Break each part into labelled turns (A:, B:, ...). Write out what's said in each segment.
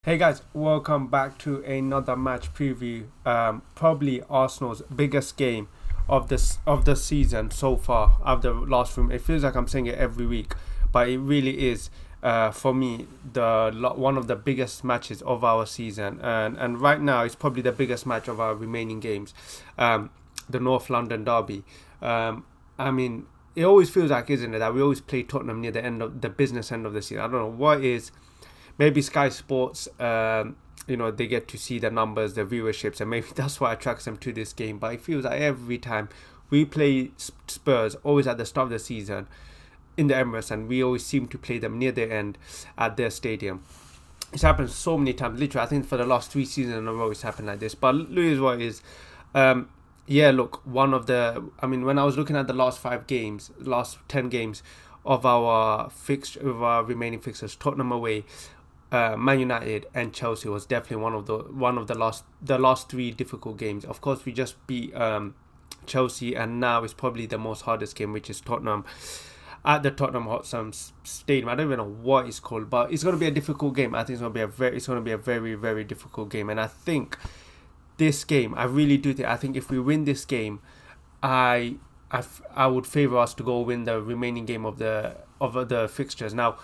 A: Hey guys, welcome back to another match preview. Probably Arsenal's biggest game of the season so far of the last room. It feels like I'm saying it every week, but it really is for me one of the biggest matches of our season. And right now it's probably the biggest match of our remaining games. The North London derby. I mean, it always feels like, isn't it, that we always play Tottenham near the end of the business end of the season. I don't know what is. Maybe Sky Sports, they get to see the numbers, the viewerships, and maybe that's what attracts them to this game. But it feels like every time we play Spurs, always at the start of the season in the Emirates, and we always seem to play them near the end at their stadium. It's happened so many times. Literally, I think for the last 3 seasons in a row, it's happened like this. But Louis, what is, yeah, look, when I was looking at the last 5 games, last 10 games of our remaining fixtures, Tottenham away, Man United and Chelsea was definitely one of the last 3 difficult games. Of course, we just beat Chelsea, and now it's probably the most hardest game, which is Tottenham at the Tottenham Hotspur Stadium. I don't even know what it's called, but it's going to be a difficult game. I think it's going to be a very, very difficult game, and I think this game, I really do think. I think if we win this game, I would favour us to go win the remaining game of the fixtures. Now,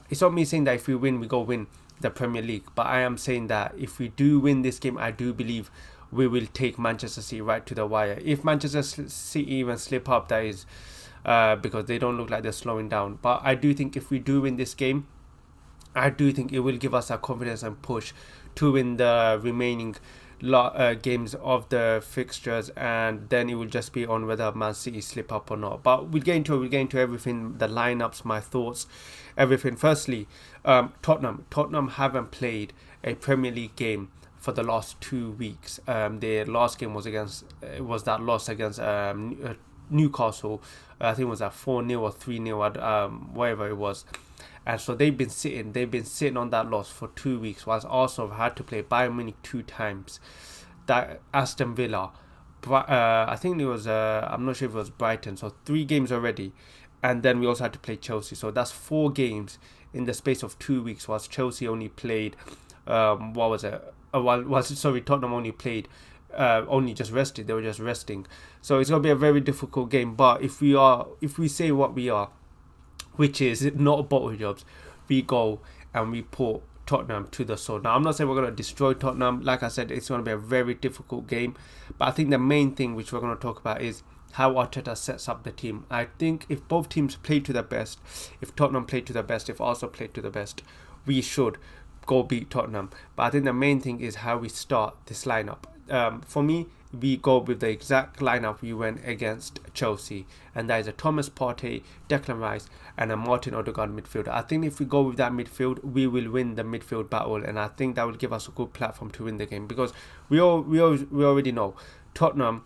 A: it's not me saying that if we win, we go win the Premier League, but I am saying that if we do win this game, I do believe we will take Manchester City right to the wire. If Manchester City even slip up, that is because they don't look like they're slowing down. But I do think if we do win this game, I do think it will give us a confidence and push to win the remaining games of the fixtures, and then it will just be on whether Man City slip up or not. But we'll get into everything, the lineups, my thoughts, everything. Firstly, Tottenham haven't played a Premier League game for the last 2 weeks. Their last game was that loss against Newcastle. I think it was at 4-0 or 3-0, whatever it was. And so they've been sitting on that loss for 2 weeks, whilst Arsenal have had to play Bayern Munich 2 times. That Aston Villa, I think it was, I'm not sure if it was Brighton, so 3 games already. And then we also had to play Chelsea. So that's 4 games in the space of 2 weeks, whilst Chelsea only played, what was it? Tottenham only played, only just rested. They were just resting. So it's going to be a very difficult game. But if we say what we are, which is not bottle jobs, we go and we put Tottenham to the sword. Now, I'm not saying we're going to destroy Tottenham. Like I said, it's going to be a very difficult game. But I think the main thing which we're going to talk about is how Arteta sets up the team. I think if both teams play to their best, if Tottenham play to their best, if Arsenal play to the best, we should go beat Tottenham. But I think the main thing is how we start this lineup. For me, we go with the exact lineup we went against Chelsea, and that is a Thomas Partey, Declan Rice, and a Martin Odegaard midfield. I think if we go with that midfield, we will win the midfield battle, and I think that will give us a good platform to win the game, because we already know Tottenham,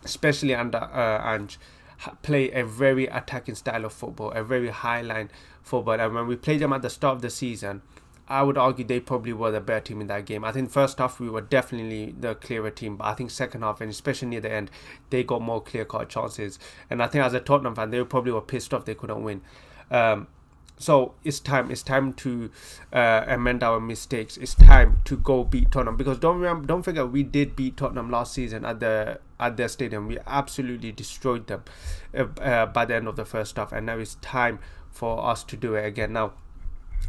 A: especially under Ange, play a very attacking style of football, a very high line football, and when we played them at the start of the season, I would argue they probably were the better team in that game. I think first half we were definitely the clearer team, but I think second half, and especially near the end, they got more clear-cut chances. And I think as a Tottenham fan, they probably were pissed off they couldn't win. So it's time to amend our mistakes. It's time to go beat Tottenham, because don't forget, we did beat Tottenham last season at their stadium. We absolutely destroyed them by the end of the first half, and now it's time for us to do it again. Now,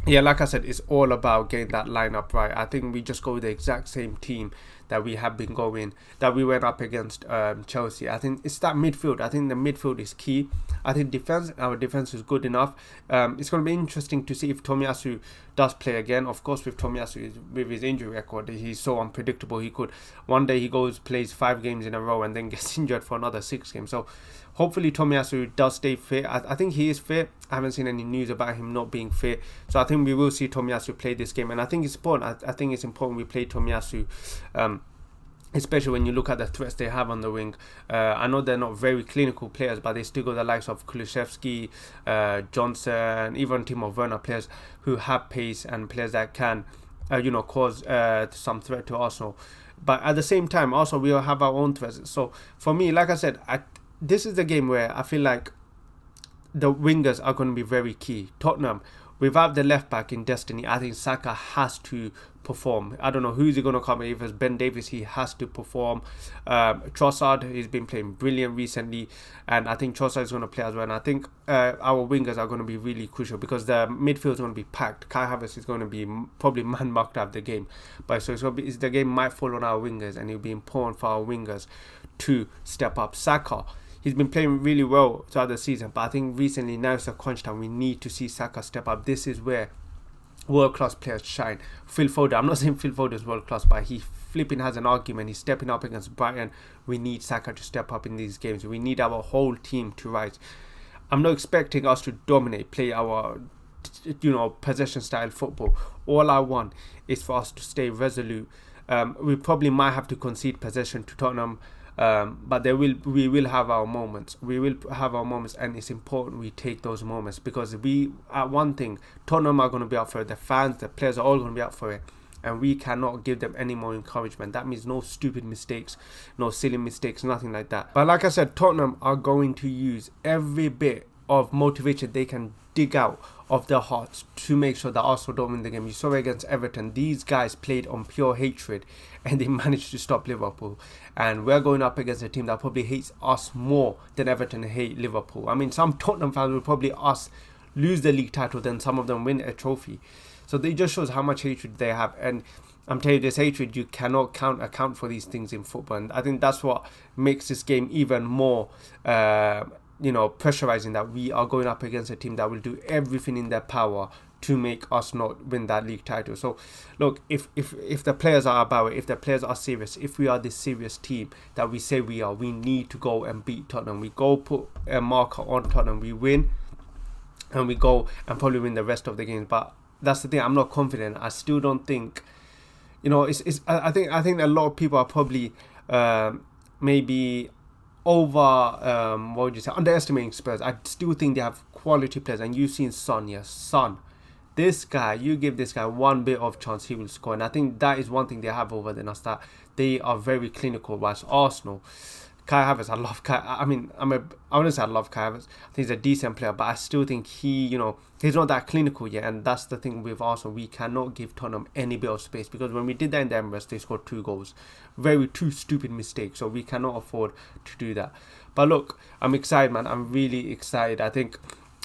A: yeah, like I said, it's all about getting that lineup right. I think we just go with the exact same team that we went up against Chelsea. I think it's that midfield. I think the midfield is key. I think our defense is good enough. It's going to be interesting to see if Tomiyasu does play again. Of course, with Tomiyasu, with his injury record, he's so unpredictable. One day he plays 5 games in a row, and then gets injured for another 6 games. So hopefully Tomiyasu does stay fit. I think he is fit. I haven't seen any news about him not being fit. So I think we will see Tomiyasu play this game. And I think it's important. I think it's important we play Tomiyasu, especially when you look at the threats they have on the wing. I know they're not very clinical players, but they still got the likes of Kulusevski, Johnson, even Timo Werner, players who have pace and players that can, cause some threat to Arsenal. But at the same time, also we have our own threats. So for me, like I said, this is the game where I feel like the wingers are going to be very key. Tottenham, without the left back in destiny, I think Saka has to perform. I don't know who's he going to come in. If it's Ben Davies, he has to perform. Trossard, he's been playing brilliant recently, and I think Trossard is going to play as well. And I think our wingers are going to be really crucial because the midfield is going to be packed. Kai Havertz is going to be probably man marked out of the game, but so the game might fall on our wingers, and it'll be important for our wingers to step up. Saka, he's been playing really well throughout the season, but I think recently now it's a crunch time. We need to see Saka step up. This is where world-class players shine. Phil Foden, I'm not saying Phil Foden is world-class, but he flipping has an argument. He's stepping up against Brighton. We need Saka to step up in these games. We need our whole team to rise. I'm not expecting us to dominate, play our possession style football. All I want is for us to stay resolute. We probably might have to concede possession to Tottenham, but we will have our moments. We will have our moments, and it's important we take those moments, because one thing, Tottenham are going to be up for it. The fans, the players are all going to be up for it, and we cannot give them any more encouragement. That means no stupid mistakes, no silly mistakes, nothing like that. But like I said, Tottenham are going to use every bit of motivation they can dig out of their hearts to make sure that Arsenal don't win the game. You saw it against Everton. These guys played on pure hatred, and they managed to stop Liverpool. And we're going up against a team that probably hates us more than Everton hate Liverpool. I mean, some Tottenham fans will probably lose the league title than some of them win a trophy. So it just shows how much hatred they have. And I'm telling you, this hatred, you cannot account for these things in football. And I think that's what makes this game even more pressurizing, that we are going up against a team that will do everything in their power to make us not win that league title. So look, if the players are about it, if the players are serious, if we are this serious team that we say we are, we need to go and beat Tottenham. We go put a marker on Tottenham, we win, and we go and probably win the rest of the games. But that's the thing, I'm not confident. I still don't think, I think a lot of people are probably maybe underestimating Spurs. I still think they have quality players, and you've seen Son. This guy, you give this guy one bit of chance, he will score. And I think that is one thing they have over than us, that they are very clinical. Whilst Arsenal, Kai Havertz, I love Kai. I mean, I wouldn't say I love Kai Havertz. I think he's a decent player, but I still think he's not that clinical yet. And that's the thing with Arsenal. We cannot give Tottenham any bit of space, because when we did that in the Emirates, they scored 2 goals. Two stupid mistakes. So we cannot afford to do that. But look, I'm excited, man. I'm really excited. I think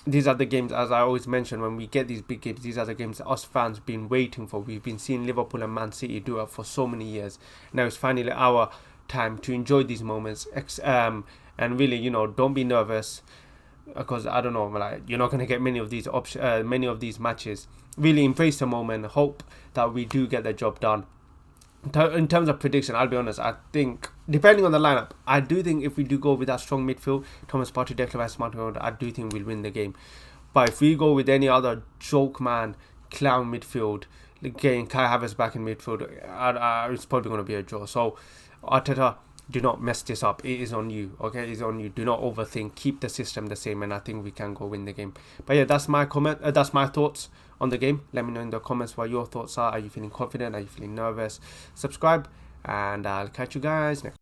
A: these are the games, as I always mention, when we get these big games, these are the games that us fans have been waiting for. We've been seeing Liverpool and Man City do it for so many years. Now it's finally our time to enjoy these moments, and really, don't be nervous, because I don't know, like, you're not going to get many of these matches. Really embrace the moment. Hope that we do get the job done. In terms of prediction, I'll be honest, I think, depending on the lineup, I do think if we do go with that strong midfield, Thomas Partey, Declan Rice, Martin, I do think we'll win the game. But if we go with any other joke man, clown midfield, getting Kai Havertz back in midfield, it's probably going to be a draw. So Arteta, do not mess this up. It is on you, okay? It's on you. Do not overthink. Keep the system the same, and I think we can go win the game. But yeah, that's my comment. That's my thoughts on the game. Let me know in the comments what your thoughts are. Are you feeling confident? Are you feeling nervous? Subscribe, and I'll catch you guys next.